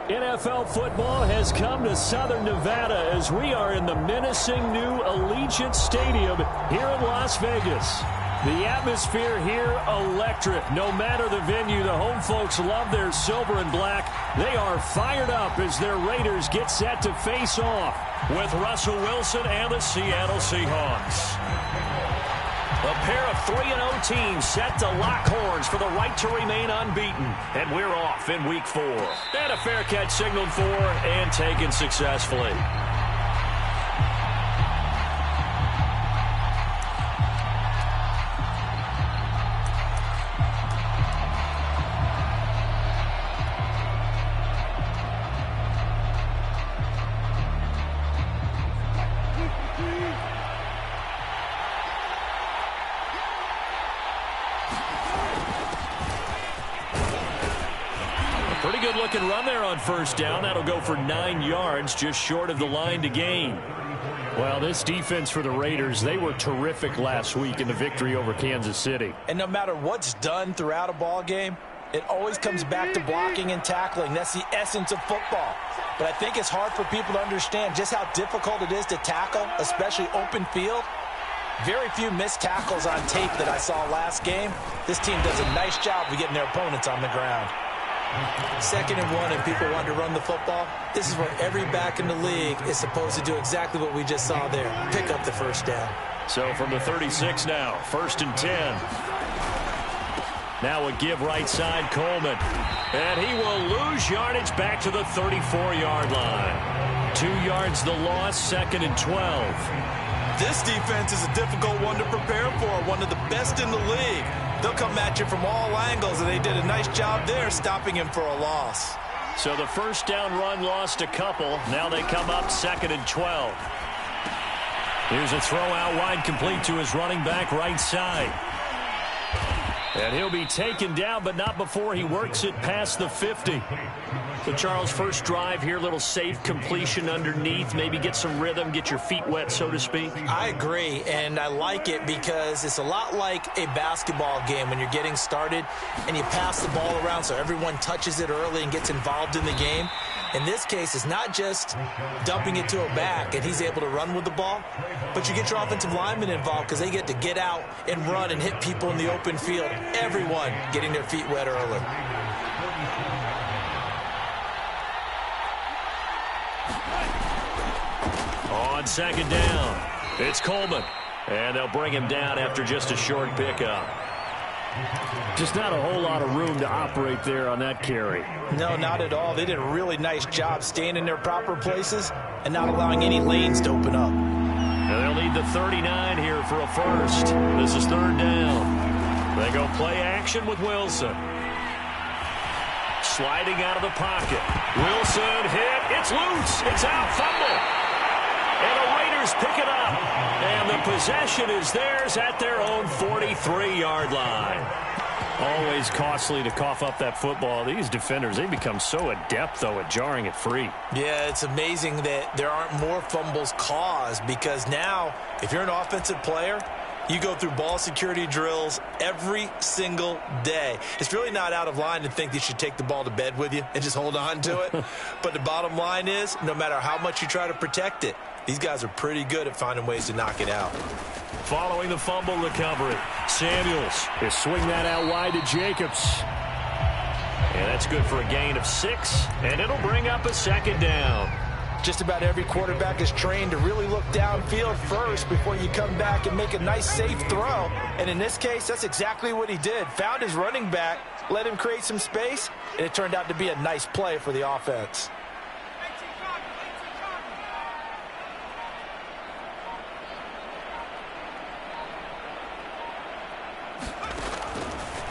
NFL football has come to Southern Nevada as we are in the menacing new Allegiant Stadium here in Las Vegas. The atmosphere here, electric. No matter the venue, the home folks love their silver and black. They are fired up as their Raiders get set to face off with Russell Wilson and the Seattle Seahawks. A pair of 3-0 teams set to lock horns for the right to remain unbeaten. And we're off in week 4. And a fair catch signaled for and taken successfully. Pretty good looking run there on first down. That'll go for 9 yards, just short of the line to gain. Well, this defense for the Raiders, they were terrific last week in the victory over Kansas City. And no matter what's done throughout a ball game, it always comes back to blocking and tackling. That's the essence of football. But I think it's hard for people to understand just how difficult it is to tackle, especially open field. Very few missed tackles on tape that I saw last game. This team does a nice job of getting their opponents on the ground. 2nd and 1 and people want to run the football. This is where every back in the league is supposed to do exactly what we just saw there. Pick up the first down. So from the 36 now, 1st and 10. Now a give right side, Coleman. And he will lose yardage back to the 34-yard line. 2 yards the loss, 2nd and 12. This defense is a difficult one to prepare for, one of the best in the league. They'll come at you from all angles, and they did a nice job there stopping him for a loss. So the first down run lost a couple. Now they come up 2nd and 12. Here's a throw out wide, complete to his running back right side. And he'll be taken down, but not before he works it past the 50. So, Charles, first drive here, little safe completion underneath, maybe get some rhythm, get your feet wet, so to speak. I agree, and I like it because it's a lot like a basketball game when you're getting started and you pass the ball around so everyone touches it early and gets involved in the game. In this case, it's not just dumping it to a back and he's able to run with the ball, but you get your offensive linemen involved because they get to get out and run and hit people in the open field. Everyone getting their feet wet early. On 2nd down, it's Coleman. And they'll bring him down after just a short pickup. Just not a whole lot of room to operate there on that carry. No, not at all. They did a really nice job staying in their proper places and not allowing any lanes to open up. And they'll need the 39 here for a first. This is 3rd down. They go play action with Wilson. Sliding out of the pocket. Wilson hit. It's loose. It's out. Fumble. And the Raiders pick it up. And the possession is theirs at their own 43-yard line. Always costly to cough up that football. These defenders, they become so adept, though, at jarring it free. Yeah, it's amazing that there aren't more fumbles caused because now, if you're an offensive player, you go through ball security drills every single day. It's really not out of line to think you should take the ball to bed with you and just hold on to it. But the bottom line is, no matter how much you try to protect it, these guys are pretty good at finding ways to knock it out. Following the fumble recovery, Samuels will swing that out wide to Jacobs. And that's good for a gain of 6, and it'll bring up a 2nd down. Just about every quarterback is trained to really look downfield first before you come back and make a nice, safe throw. And in this case, that's exactly what he did. Found his running back, let him create some space, and it turned out to be a nice play for the offense.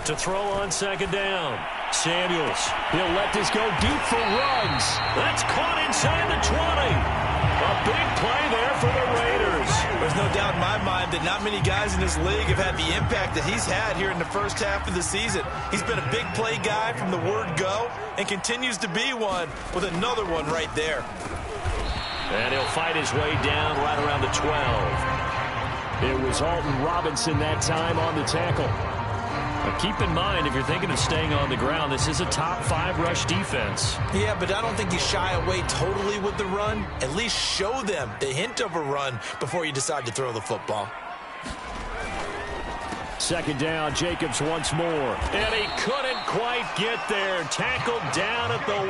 To throw on 2nd down. Samuels, he'll let this go deep for runs. That's caught inside the 20. A big play there for the Raiders. There's no doubt in my mind that not many guys in this league have had the impact that he's had here in the first half of the season. He's been a big play guy from the word go and continues to be one with another one right there. And he'll fight his way down right around the 12. It was Alton Robinson that time on the tackle. But keep in mind, if you're thinking of staying on the ground, this is a top 5 rush defense. Yeah, but I don't think you shy away totally with the run. At least show them the hint of a run before you decide to throw the football. Second down, Jacobs once more. And he couldn't quite get there. Tackled down at the 1.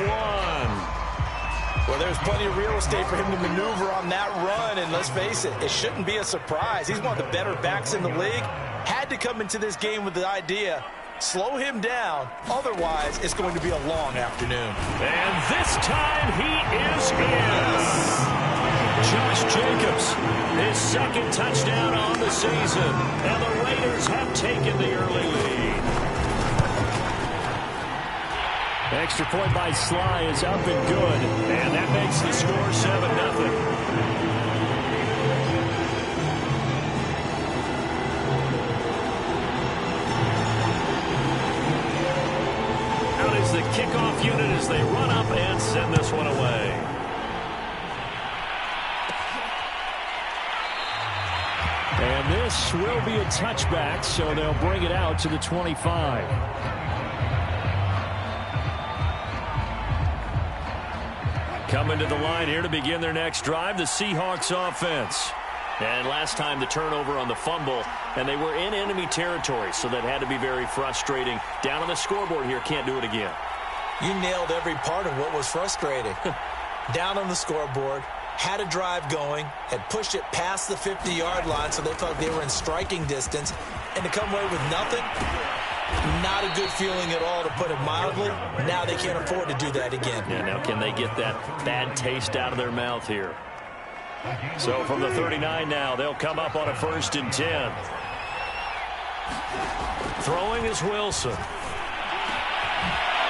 Well, there's plenty of real estate for him to maneuver on that run, and let's face it, it shouldn't be a surprise. He's one of the better backs in the league. Had to come into this game with the idea, slow him down, otherwise it's going to be a long afternoon. And this time he is in. Josh Jacobs, his second touchdown on the season, and the Raiders have taken the early lead. Extra point by Sly is up and good, and that makes the score 7-0. Out is the kickoff unit as they run up and send this one away. And this will be a touchback, so they'll bring it out to the 25. Coming to the line here to begin their next drive, the Seahawks offense. And last time the turnover on the fumble, and they were in enemy territory, so that had to be very frustrating. Down on the scoreboard here, can't do it again. You nailed every part of what was frustrating. Down on the scoreboard, had a drive going, had pushed it past the 50-yard line, so they felt they were in striking distance, and to come away with nothing, not a good feeling at all, to put it mildly. Now they can't afford to do that again. Yeah, now can they get that bad taste out of their mouth here? So from the 39 now, they'll come up on a 1st and 10. Throwing is Wilson.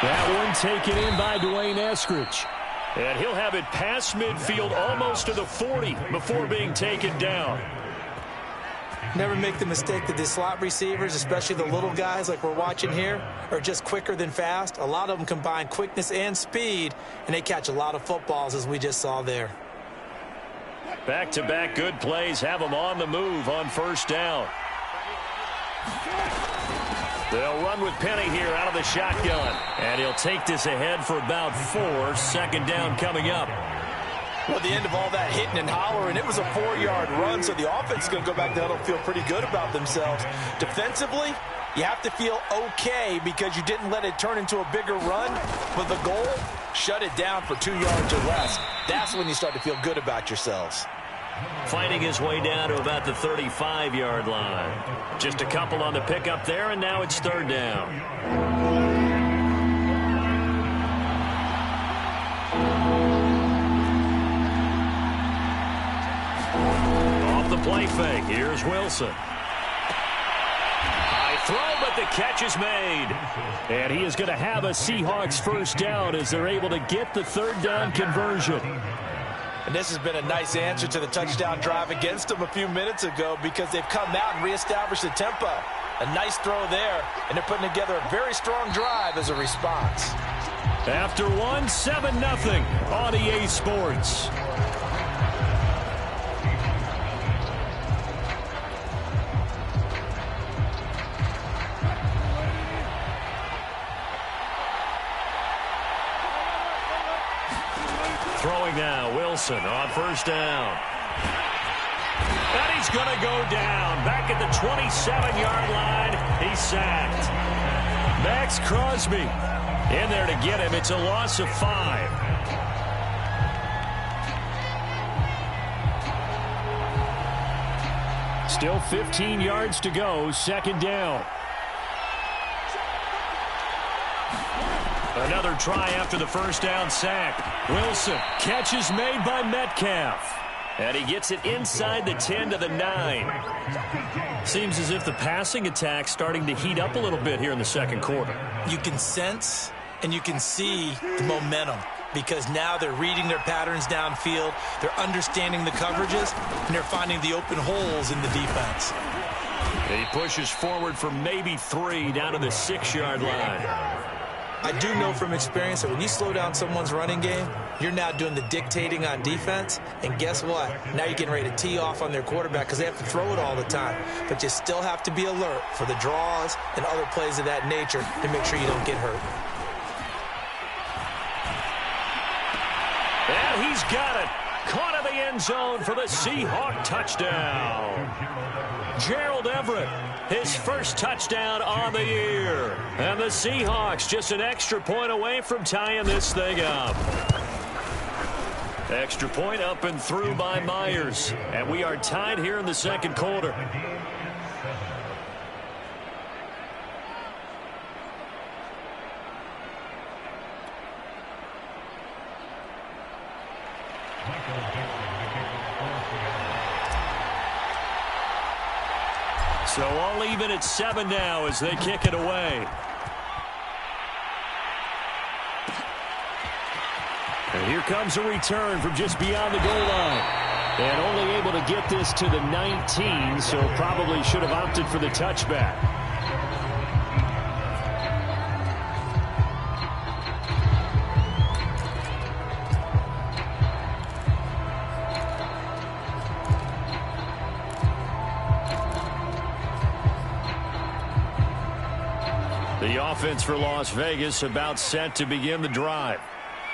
That one taken in by Dwayne Eskridge. And he'll have it past midfield almost to the 40 before being taken down. Never make the mistake that the slot receivers, especially the little guys like we're watching here, are just quicker than fast. A lot of them combine quickness and speed, and they catch a lot of footballs, as we just saw there. Back-to-back good plays have them on the move on 1st down. They'll run with Penny here out of the shotgun. And he'll take this ahead for about 4. 2nd down coming up. Well, the end of all that hitting and hollering, it was a 4-yard run, so the offense is going to go back there and feel pretty good about themselves. Defensively, you have to feel okay because you didn't let it turn into a bigger run. But the goal, shut it down for 2 yards or less. That's when you start to feel good about yourselves. Fighting his way down to about the 35-yard line. Just a couple on the pickup there, and now it's 3rd down. Play fake. Here's Wilson. High throw, but the catch is made. And he is going to have a Seahawks 1st down as they're able to get the 3rd down conversion. And this has been a nice answer to the touchdown drive against them a few minutes ago because they've come out and reestablished the tempo. A nice throw there, and they're putting together a very strong drive as a response. After 7-0 on EA Sports. Throwing now, Wilson on 1st down. And he's going to go down. Back at the 27-yard line, he's sacked. Max Crosby in there to get him. It's a loss of 5. Still 15 yards to go, 2nd down. Another try after the 1st down sack. Wilson, catch is made by Metcalf. And he gets it inside the 10 to the 9. Seems as if the passing attack's starting to heat up a little bit here in the 2nd quarter. You can sense and you can see the momentum because now they're reading their patterns downfield, they're understanding the coverages, and they're finding the open holes in the defense. He pushes forward for maybe 3 down to the 6-yard line. I do know from experience that when you slow down someone's running game, you're now doing the dictating on defense. And guess what? Now you're getting ready to tee off on their quarterback because they have to throw it all the time. But you still have to be alert for the draws and other plays of that nature to make sure you don't get hurt. And he's got it. Caught in the end zone for the Seahawk touchdown. Gerald Everett, his first touchdown on the year. And the Seahawks just an extra point away from tying this thing up. Extra point up and through by Myers. And we are tied here in the second quarter. So all even at 7 now as they kick it away. And here comes a return from just beyond the goal line. And only able to get this to the 19, so probably should have opted for the touchback. The offense for Las Vegas about set to begin the drive.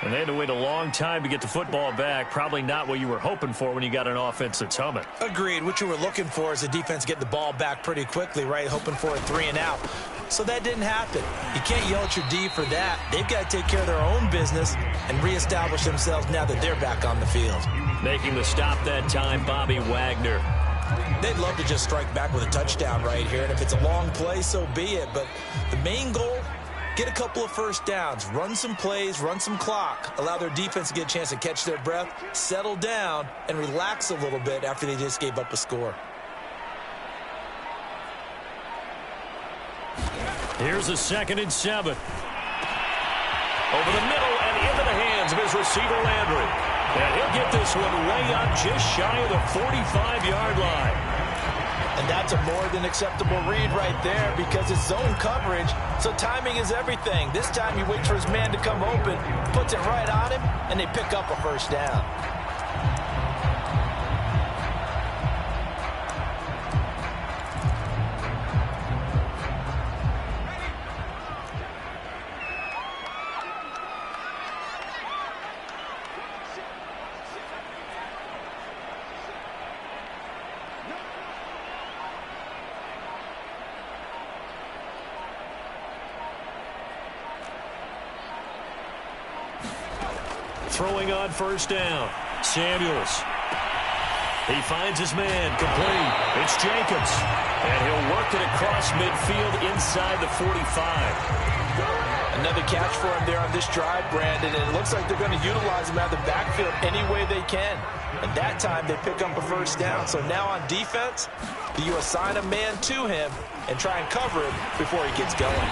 And they had to wait a long time to get the football back. Probably not what you were hoping for when you got an offense that's humming. Agreed. What you were looking for is the defense get the ball back pretty quickly, right? Hoping for a 3-and-out. So that didn't happen. You can't yell at your D for that. They've got to take care of their own business and reestablish themselves now that they're back on the field. Making the stop that time, Bobby Wagner. They'd love to just strike back with a touchdown right here, and if it's a long play, so be it. But the main goal, get a couple of first downs, run some plays, run some clock, allow their defense to get a chance to catch their breath, settle down, and relax a little bit after they just gave up a score. Here's a 2nd and 7. Over the middle and into the hands of his receiver, Landry. And he'll get this one way up just shy of the 45-yard line. And that's a more than acceptable read right there because it's zone coverage, so timing is everything. This time he waits for his man to come open, puts it right on him, and they pick up a first down. Throwing on first down. Samuels. He finds his man. Complete. It's Jacobs. And he'll work it across midfield inside the 45. Another catch for him there on this drive, Brandon. And it looks like they're going to utilize him out of the backfield any way they can. And that time they pick up a first down. So now on defense, do you assign a man to him and try and cover him before he gets going?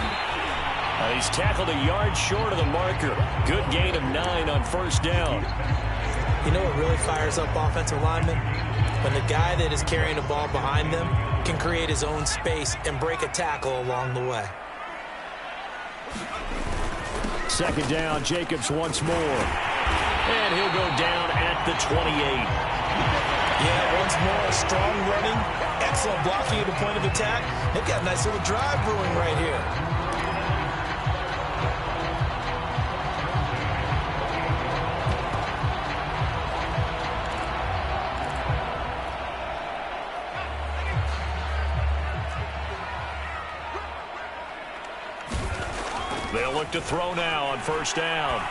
He's tackled a yard short of the marker. Good gain of 9 on first down. You know what really fires up offensive linemen? When the guy that is carrying the ball behind them can create his own space and break a tackle along the way. 2nd down, Jacobs once more. And he'll go down at the 28. Yeah, once more, strong running, excellent blocking at the point of attack. They've got a nice little drive brewing right here. They'll look to throw now on first down.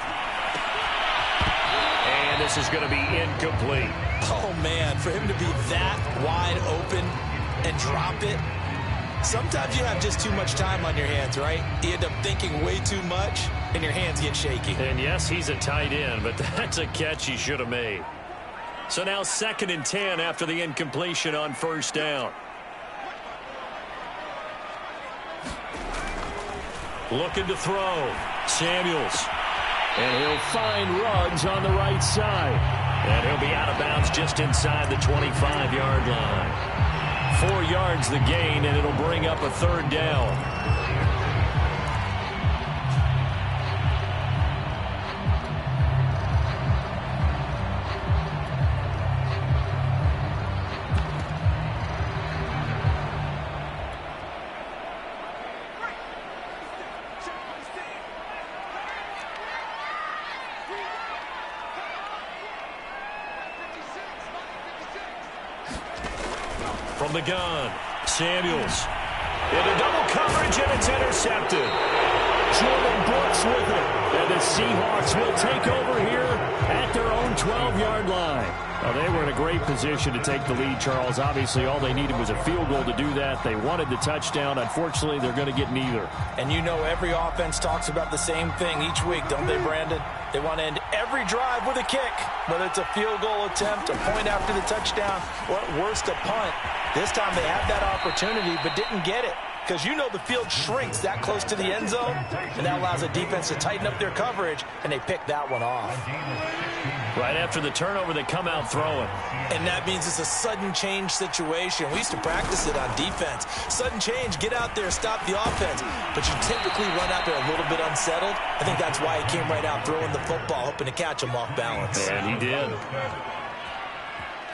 And this is going to be incomplete. Oh, man, for him to be that wide open and drop it. Sometimes you have just too much time on your hands, right? You end up thinking way too much, and your hands get shaky. And, yes, he's a tight end, but that's a catch he should have made. So now 2nd and 10 after the incompletion on first down. Looking to throw. Samuels. And he'll find Ruggs on the right side. And he'll be out of bounds just inside the 25-yard line. 4 yards the gain, and it'll bring up a 3rd down. from the gun. Samuels into double coverage, and it's intercepted. Jordan Brooks with it. And the Seahawks will take over here at their own 12-yard line. Well, they were in a great position to take the lead, Charles. Obviously, all they needed was a field goal to do that. They wanted the touchdown. Unfortunately, they're going to get neither. And you know every offense talks about the same thing each week, don't they, Brandon? They want to end every drive with a kick, whether it's a field goal attempt, a point after the touchdown, or at worst a punt. This time they had that opportunity but didn't get it. Because you know the field shrinks that close to the end zone, and that allows the defense to tighten up their coverage, and they pick that one off. Right after the turnover, they come out throwing. And that means it's a sudden change situation. We used to practice it on defense. Sudden change, get out there, stop the offense. But you typically run out there a little bit unsettled. I think that's why he came right out throwing the football, hoping to catch him off balance. And he did.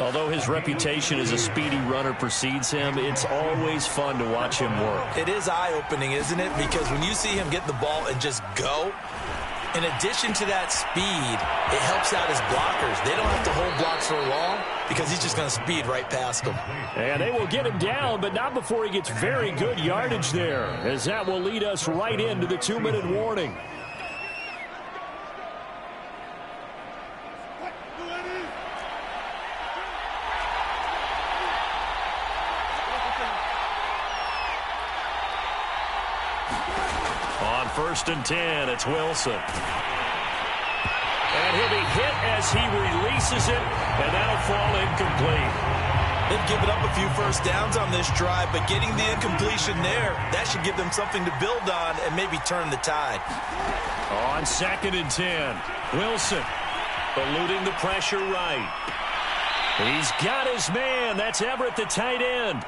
Although his reputation as a speedy runner precedes him, it's always fun to watch him work. It is eye-opening, isn't it? Because when you see him get the ball and just go, in addition to that speed, it helps out his blockers. They don't have to hold blocks for long because he's just going to speed right past them. And they will get him down, but not before he gets very good yardage there, as that will lead us right into the 2-minute warning. First and 10, it's Wilson. And he'll be hit as he releases it, and that'll fall incomplete. They've given up a few first downs on this drive, but getting the incompletion there, that should give them something to build on and maybe turn the tide. On 2nd and 10, Wilson eluding the pressure right. He's got his man. That's Everett, the tight end.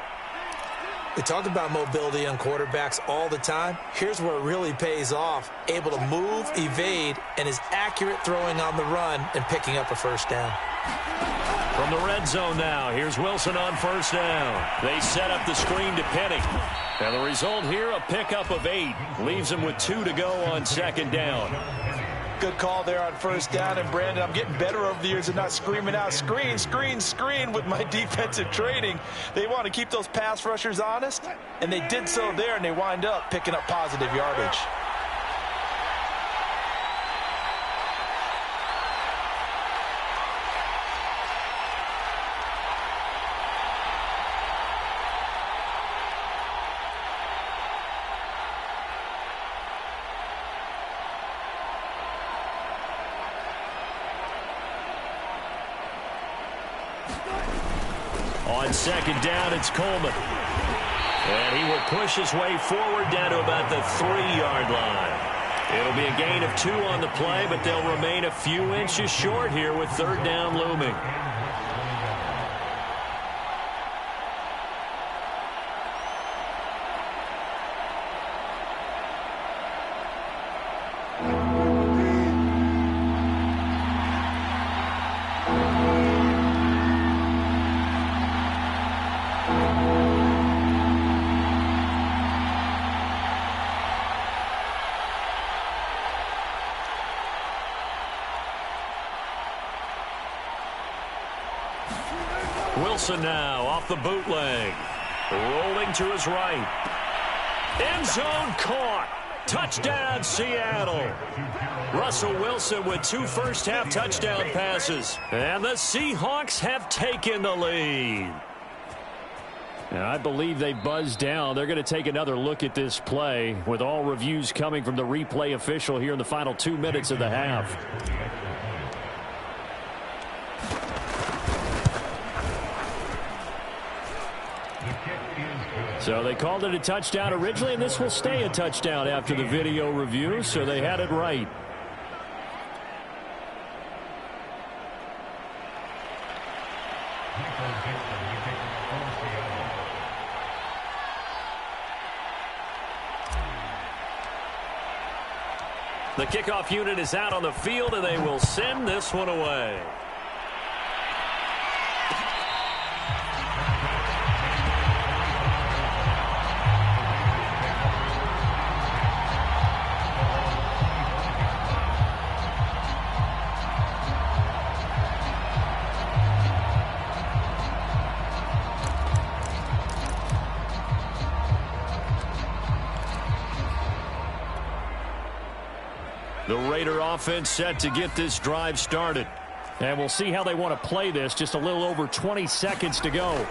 We talk about mobility on quarterbacks all the time. Here's where it really pays off. Able to move, evade, and is accurate throwing on the run and picking up a first down. From the red zone now, here's Wilson on first down. They set up the screen to Penny. And the result here, a pickup of 8. Leaves him with 2 to go on 2nd down. Good call there on first down. And, Brandon, I'm getting better over the years and not screaming out, screen, screen, screen with my defensive training. They want to keep those pass rushers honest, and they did so there, and they wind up picking up positive yardage. On 2nd down, it's Coleman. And he will push his way forward down to about the 3-yard line. It'll be a gain of 2 on the play, but they'll remain a few inches short here with 3rd down looming. Wilson now off the bootleg. Rolling to his right. End zone caught. Touchdown, Seattle. Russell Wilson with 2 first-half touchdown passes. And the Seahawks have taken the lead. And I believe they buzzed down. They're going to take another look at this play with all reviews coming from the replay official here in the final 2 minutes of the half. So they called it a touchdown originally, and this will stay a touchdown after the video review, so they had it right. The kickoff unit is out on the field, and they will send this one away. Raider offense set to get this drive started. And we'll see how they want to play this. Just a little over 20 seconds to go.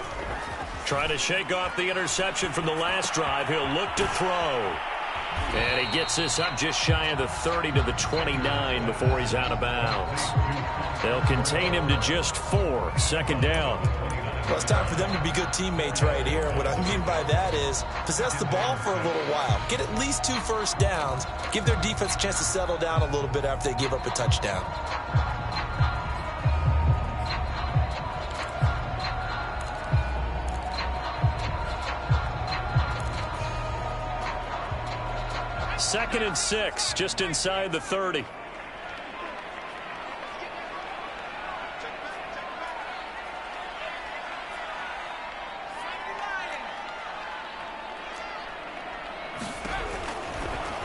Trying to shake off the interception from the last drive. He'll look to throw. And he gets this up just shy of the 30 to the 29 before he's out of bounds. They'll contain him to just 4. Second down. Well, it's time for them to be good teammates right here. And what I mean by that is possess the ball for a little while. Get at least 2 first downs. Give their defense a chance to settle down a little bit after they give up a touchdown. Second and 6, just inside the 30.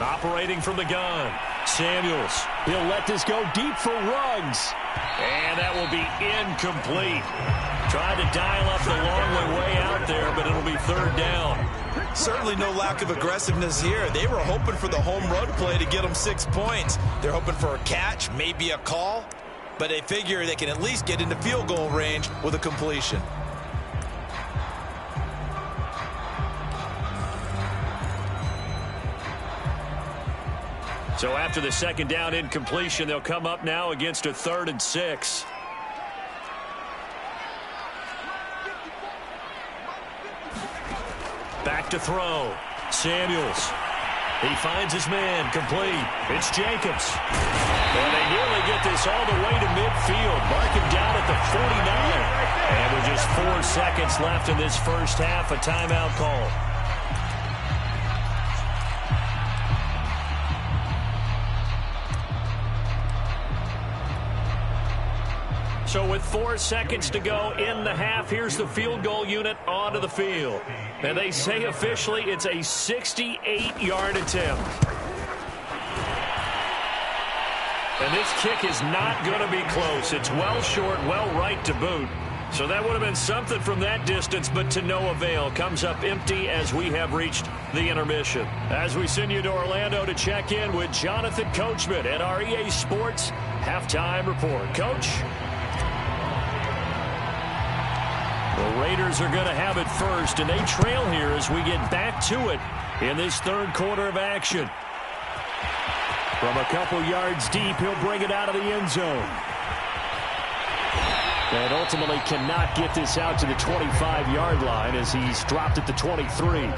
Operating from the gun, Samuels. He'll let this go deep for Ruggs. And that will be incomplete. Trying to dial up the long way out there, but it'll be third down. Certainly no lack of aggressiveness here. They were hoping for the home run play to get them 6 points. They're hoping for a catch, maybe a call, but they figure they can at least get into field goal range with a completion. So after the second down incompletion, they'll come up now against a 3rd and 6. Back to throw. Samuels. He finds his man. Complete. It's Jacobs. And they nearly get this all the way to midfield. Mark him down at the 49. And with just 4 seconds left in this first half, a timeout call. So with 4 seconds to go in the half, here's the field goal unit onto the field. And they say officially it's a 68-yard attempt. And this kick is not going to be close. It's well short, well right to boot. So that would have been something from that distance, but to no avail. Comes up empty as we have reached the intermission. As we send you to Orlando to check in with Jonathan Coachman at our EA Sports Halftime Report. Coach? The Raiders are going to have it first, and they trail here as we get back to it in this third quarter of action. From a couple yards deep, he'll bring it out of the end zone. And ultimately cannot get this out to the 25-yard line as he's dropped at the 23.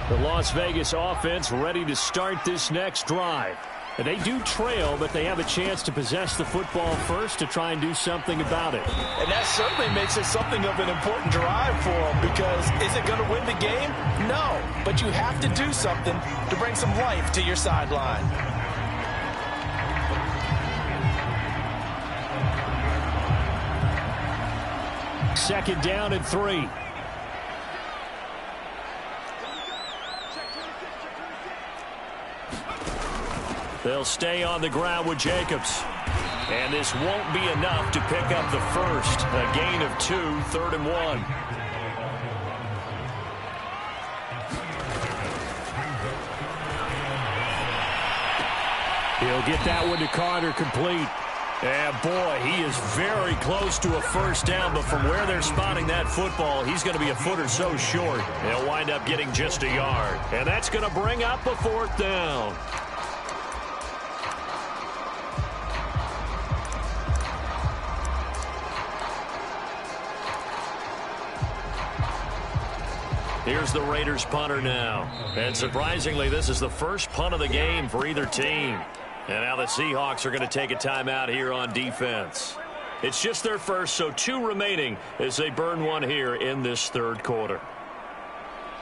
The Las Vegas offense ready to start this next drive. And they do trail, but they have a chance to possess the football first to try and do something about it. And that certainly makes it something of an important drive for them, because is it going to win the game? No, but you have to do something to bring some life to your sideline. Second down and 3. They'll stay on the ground with Jacobs. And this won't be enough to pick up the first. A gain of 2, 3rd and 1. He'll get that one to Carter, complete. And boy, he is very close to a first down, but from where they're spotting that football, he's going to be a foot or so short. He'll wind up getting just a yard. And that's going to bring up a 4th down. Here's the Raiders punter now. And surprisingly, this is the first punt of the game for either team. And now the Seahawks are going to take a timeout here on defense. It's just their first, so 2 remaining as they burn one here in this third quarter.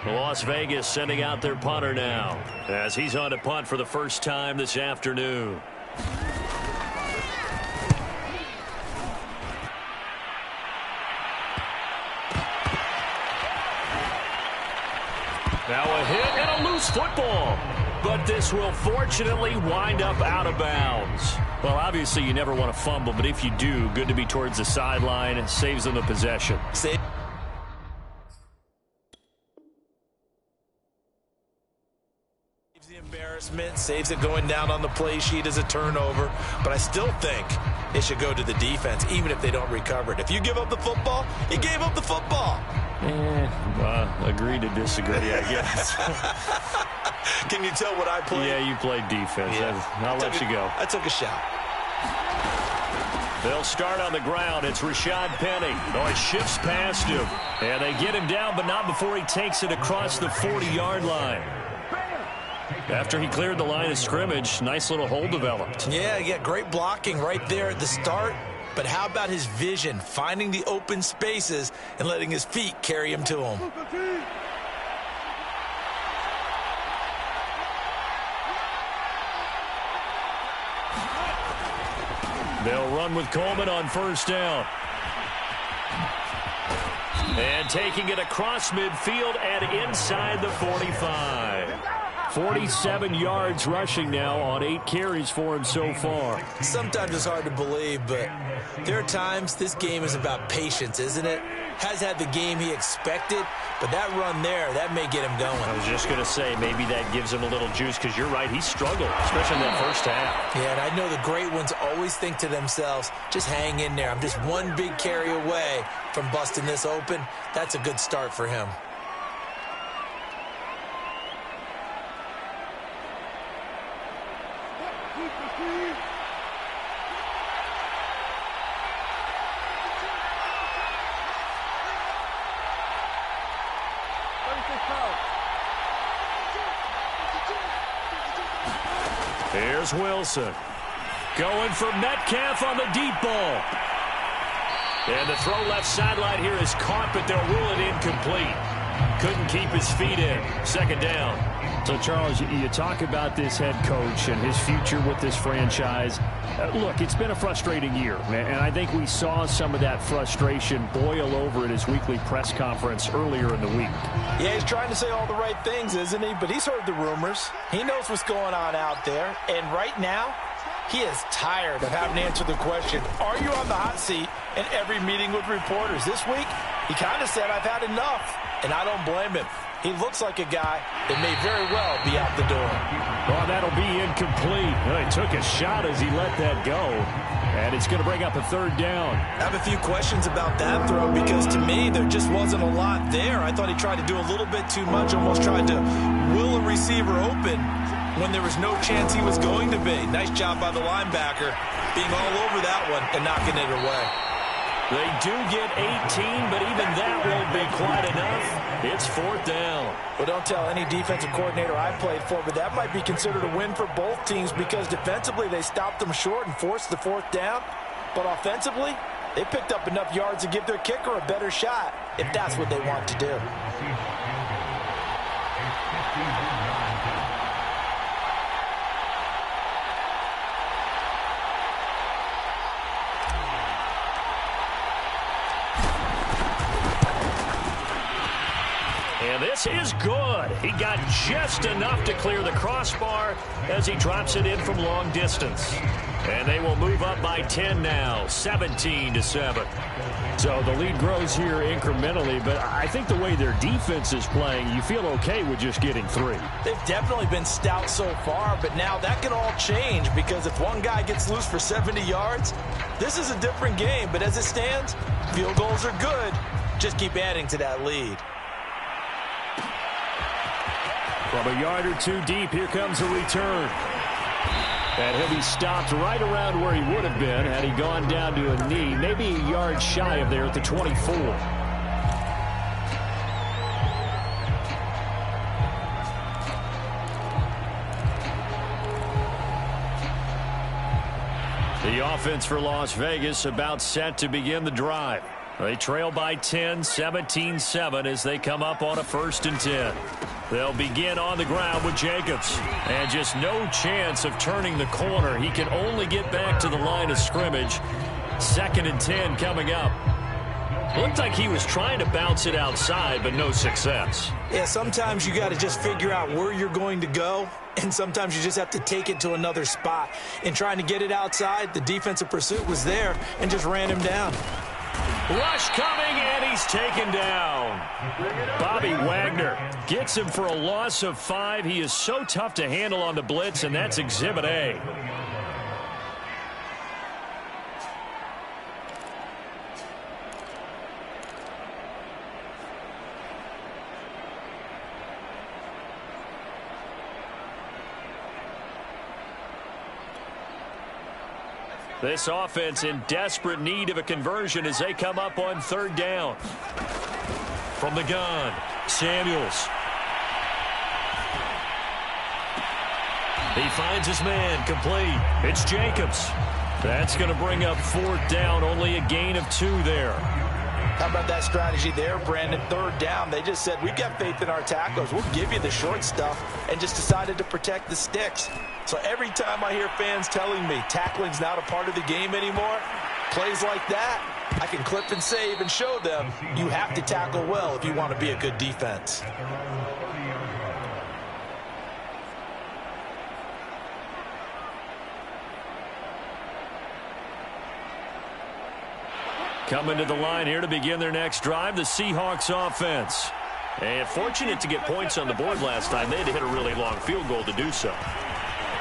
Las Vegas sending out their punter now as he's on to punt for the first time this afternoon. Now a hit and a loose football. But this will fortunately wind up out of bounds. Well, obviously you never want to fumble, but if you do, good to be towards the sideline. It saves them the possession. Saves the embarrassment, saves it going down on the play sheet as a turnover. But I still think it should go to the defense, even if they don't recover it. If you give up the football, you gave up the football. Agree to disagree, I guess. Can you tell what I played? Yeah, you played defense. Yeah. I'll let you go. I took a shot. They'll start on the ground. It's Rashad Penny. Oh, it shifts past him. And they get him down, but not before he takes it across the 40-yard line. After he cleared the line of scrimmage, nice little hole developed. Yeah, great blocking right there at the start. But how about his vision, finding the open spaces and letting his feet carry him to him? They'll run with Coleman on first down. And taking it across midfield and inside the 45. 47 yards rushing now on 8 carries for him so far. Sometimes it's hard to believe, but there are times this game is about patience, isn't it? Has had the game he expected, but that run there, that may get him going. I was just going to say, maybe that gives him a little juice, because you're right, he struggled, especially in that first half. Yeah, and I know the great ones always think to themselves, just hang in there. I'm just one big carry away from busting this open. That's a good start for him. Here's Wilson. Going for Metcalf on the deep ball. And the throw left sideline here is caught, but they'll rule it incomplete. Couldn't keep his feet in. Second down. So, Charles, you talk about this head coach and his future with this franchise. Look, it's been a frustrating year, and I think we saw some of that frustration boil over at his weekly press conference earlier in the week. Yeah, he's trying to say all the right things, isn't he? But he's heard the rumors. He knows what's going on out there. And right now, he is tired of having to answer the question, are you on the hot seat in every meeting with reporters? This week, he kind of said, I've had enough. And I don't blame him. He looks like a guy that may very well be out the door. Well, that'll be incomplete. Well, he took a shot as he let that go. And it's going to bring up a third down. I have a few questions about that throw because to me there just wasn't a lot there. I thought he tried to do a little bit too much, almost tried to will a receiver open when there was no chance he was going to be. Nice job by the linebacker being all over that one and knocking it away. They do get 18, but even that won't be quite enough. It's fourth down. Well, don't tell any defensive coordinator I played for, but that might be considered a win for both teams because defensively they stopped them short and forced the fourth down. But offensively, they picked up enough yards to give their kicker a better shot if that's what they want to do. And this is good. He got just enough to clear the crossbar as he drops it in from long distance. And they will move up by 10 now, 17-7. So the lead grows here incrementally, but I think the way their defense is playing, you feel okay with just getting 3. They've definitely been stout so far, but now that can all change because if one guy gets loose for 70 yards, this is a different game. But as it stands, field goals are good. Just keep adding to that lead. From a yard or two deep, here comes a return. And he'll be stopped right around where he would have been had he gone down to a knee, maybe a yard shy of there at the 24. The offense for Las Vegas about set to begin the drive. They trail by 10, 17-7 as they come up on a 1st and 10. They'll begin on the ground with Jacobs. And just no chance of turning the corner. He can only get back to the line of scrimmage. 2nd and 10 coming up. Looked like he was trying to bounce it outside, but no success. Yeah, sometimes you got to just figure out where you're going to go, and sometimes you just have to take it to another spot. In trying to get it outside, the defensive pursuit was there and just ran him down. Rush coming, and he's taken down. Bobby Wagner gets him for a loss of 5. He is so tough to handle on the blitz, and that's Exhibit A. This offense in desperate need of a conversion as they come up on 3rd down. From the gun, Samuels. He finds his man, complete. It's Jacobs. That's going to bring up 4th down, only a gain of 2 there. How about that strategy there, Brandon? 3rd down, they just said, we've got faith in our tacklers. We'll give you the short stuff, and just decided to protect the sticks. So every time I hear fans telling me tackling's not a part of the game anymore, plays like that, I can clip and save and show them you have to tackle well if you want to be a good defense. Coming to the line here to begin their next drive, the Seahawks offense. And fortunate to get points on the board last time. They had to hit a really long field goal to do so.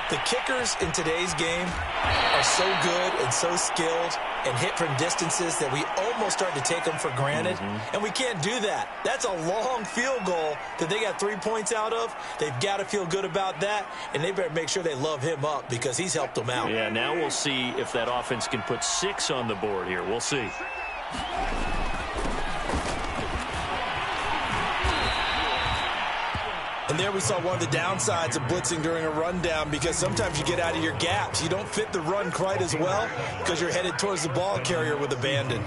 The kickers in today's game are so good and so skilled and hit from distances that we almost start to take them for granted. And we can't do that. That's a long field goal that they got 3 points out of. They've got to feel good about that, and they better make sure they love him up because he's helped them out. Yeah, now we'll see if that offense can put 6 on the board here. We'll see. And there we saw one of the downsides of blitzing during a rundown, because sometimes you get out of your gaps. You don't fit the run quite as well because you're headed towards the ball carrier with abandon.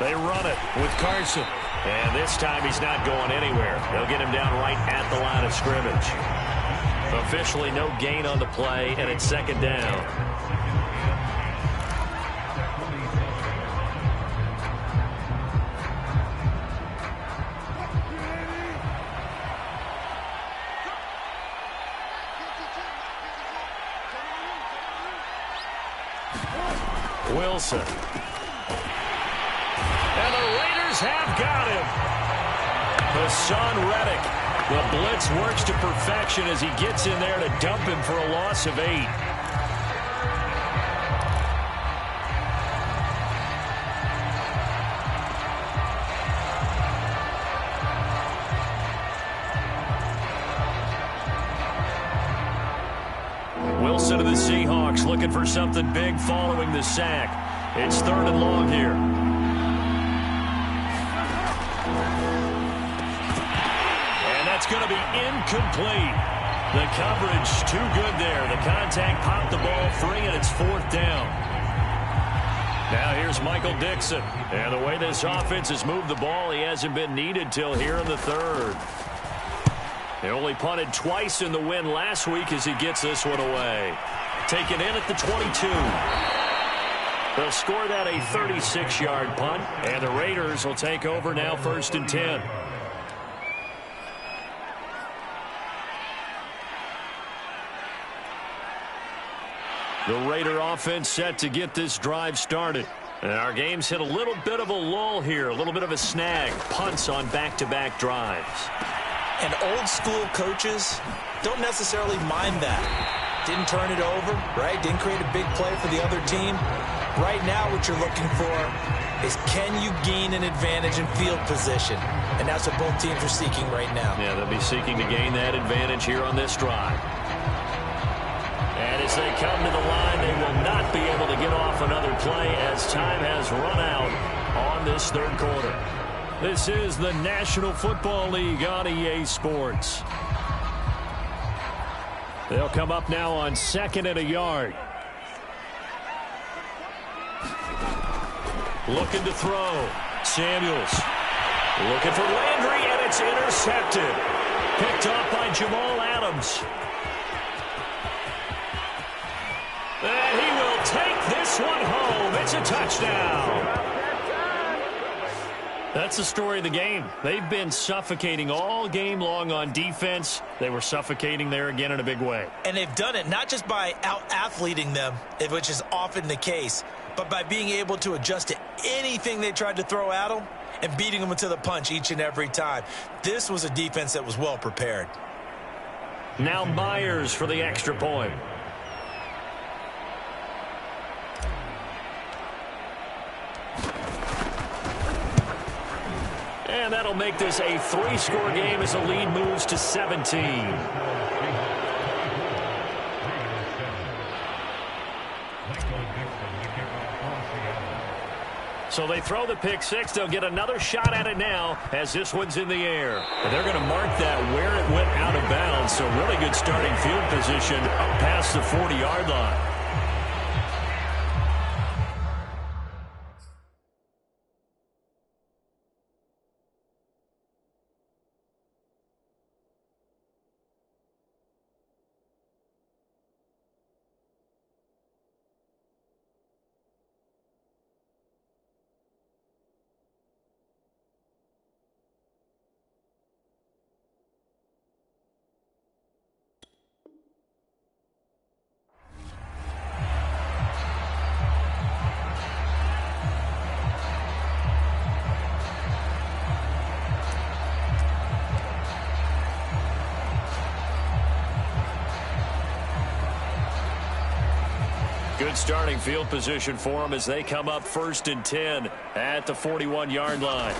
They run it with Carson. And this time he's not going anywhere. They'll get him down right at the line of scrimmage. Officially no gain on the play, and it's 2nd down. Wilson. And the Raiders have got him. Hassan Reddick. The blitz works to perfection as he gets in there to dump him for a loss of 8. Wilson of the Seahawks looking for something big following the sack. It's 3rd and long here. It's going to be incomplete. The coverage too good there. The contact popped the ball free, and it's 4th down. Now here's Michael Dixon. And the way this offense has moved the ball, he hasn't been needed till here in the 3rd. They only punted twice in the win last week as he gets this one away. Taken in at the 22. They'll score that a 36-yard punt, and the Raiders will take over now 1st and 10. The Raider offense set to get this drive started. And our game's hit a little bit of a lull here, a little bit of a snag. Punts on back-to-back drives. And old-school coaches don't necessarily mind that. Didn't turn it over, right? Didn't create a big play for the other team. Right now what you're looking for is, can you gain an advantage in field position? And that's what both teams are seeking right now. Yeah, they'll be seeking to gain that advantage here on this drive. And as they come to the line, they will not be able to get off another play as time has run out on this 3rd quarter. This is the National Football League on EA Sports. They'll come up now on 2nd and a yard. Looking to throw. Samuels looking for Landry, and it's intercepted. Picked off by Jamal Adams. And he will take this one home. It's a touchdown. That's the story of the game. They've been suffocating all game long on defense. They were suffocating there again in a big way. And they've done it not just by out-athleting them, which is often the case, but by being able to adjust to anything they tried to throw at them and beating them to the punch each and every time. This was a defense that was well prepared. Now Myers for the extra point. And that'll make this a 3-score game as the lead moves to 17. So they throw the pick six. They'll get another shot at it now as this one's in the air. And they're going to mark that where it went out of bounds. So really good starting field position up past the 40-yard line. Good starting field position for them as they come up 1st and 10 at the 41-yard line.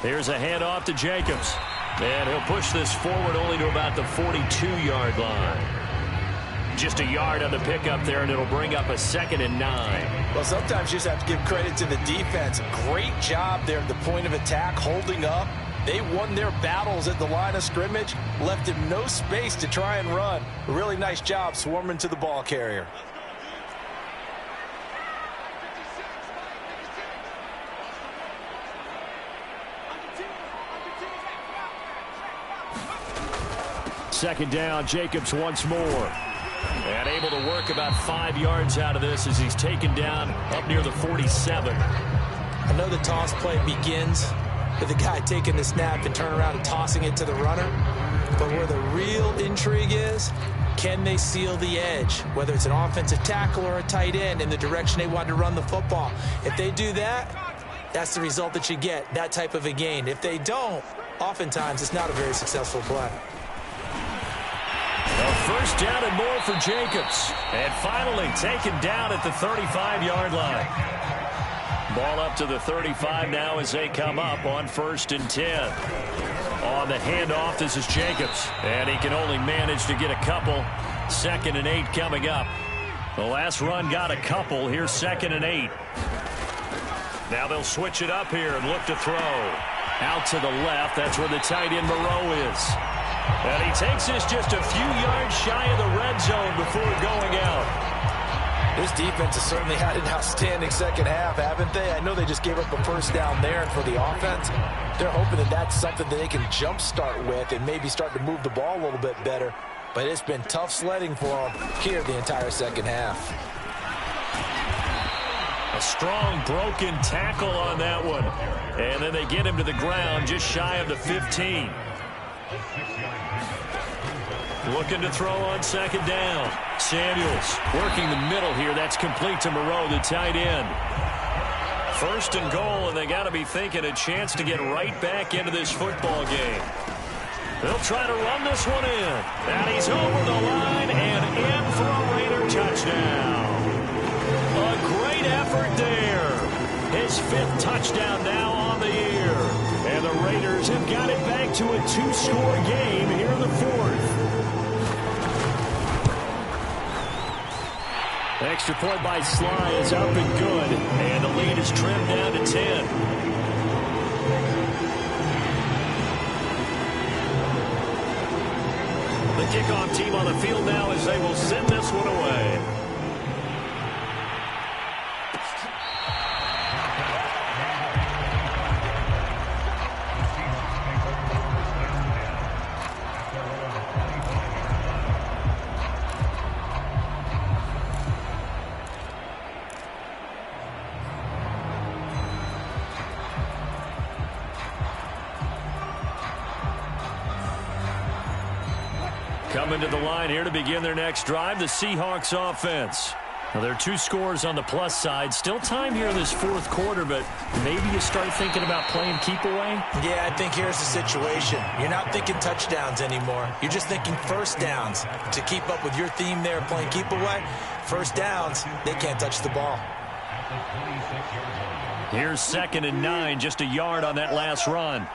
Here's a handoff to Jacobs. And he'll push this forward only to about the 42-yard line. Just a yard on the pickup there, and it'll bring up a 2nd and 9. Well, sometimes you just have to give credit to the defense. Great job there at the point of attack, holding up. They won their battles at the line of scrimmage, left him no space to try and run. A really nice job swarming to the ball carrier. Second down, Jacobs once more. And able to work about 5 yards out of this as he's taken down up near the 47. I know the toss play begins with the guy taking the snap and turning around and tossing it to the runner. But where the real intrigue is, can they seal the edge? Whether it's an offensive tackle or a tight end in the direction they want to run the football. If they do that, that's the result that you get, that type of a gain. If they don't, oftentimes it's not a very successful play. A 1st down and more for Jacobs. And finally taken down at the 35-yard line. Ball up to the 35 now as they come up on 1st and 10. On the handoff, this is Jacobs. And he can only manage to get a couple. 2nd and 8 coming up. The last run got a couple. Here's 2nd and 8. Now they'll switch it up here and look to throw. Out to the left. That's where the tight end Moreau is. And he takes this just a few yards shy of the red zone before going out. This defense has certainly had an outstanding second half, haven't they? I know they just gave up a 1st down there, and for the offense, they're hoping that that's something that they can jumpstart with and maybe start to move the ball a little bit better. But it's been tough sledding for them here the entire second half. A strong broken tackle on that one. And then they get him to the ground just shy of the 15. Looking to throw on 2nd down. Samuels working the middle here. That's complete to Moreau, the tight end. 1st and goal, and they got to be thinking a chance to get right back into this football game. They'll try to run this one in. And he's over the line and in for a Raider touchdown. A great effort there. His 5th touchdown now on the year. And the Raiders have got it back to a 2-score game here in the 4th. Extra point by Sly is up and good. And the lead is trimmed down to 10. The kickoff team on the field now as they will send this one away. Coming to the line here to begin their next drive, the Seahawks offense. Well, there are 2 scores on the plus side. Still time here in this fourth quarter, but maybe you start thinking about playing keep away? Yeah, I think here's the situation. You're not thinking touchdowns anymore. You're just thinking first downs. To keep up with your theme there, playing keep away, first downs, they can't touch the ball. Here's 2nd and 9, just a yard on that last run.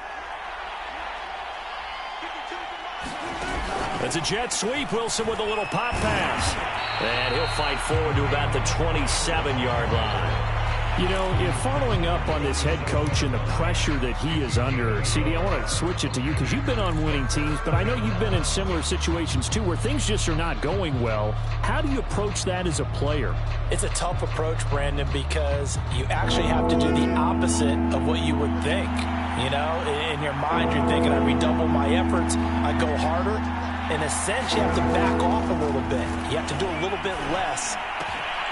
It's a jet sweep. Wilson with a little pop pass. And he'll fight forward to about the 27-yard line. You know, if following up on this head coach and the pressure that he is under, CD, I want to switch it to you because you've been on winning teams, but I know you've been in similar situations too where things just are not going well. How do you approach that as a player? It's a tough approach, Brandon, because you actually have to do the opposite of what you would think. You know, in your mind, you're thinking, I redouble my efforts, I go harder. In a sense, you have to back off a little bit. You have to do a little bit less.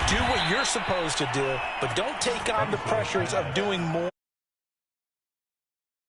Do what you're supposed to do, but don't take on the pressures of doing more.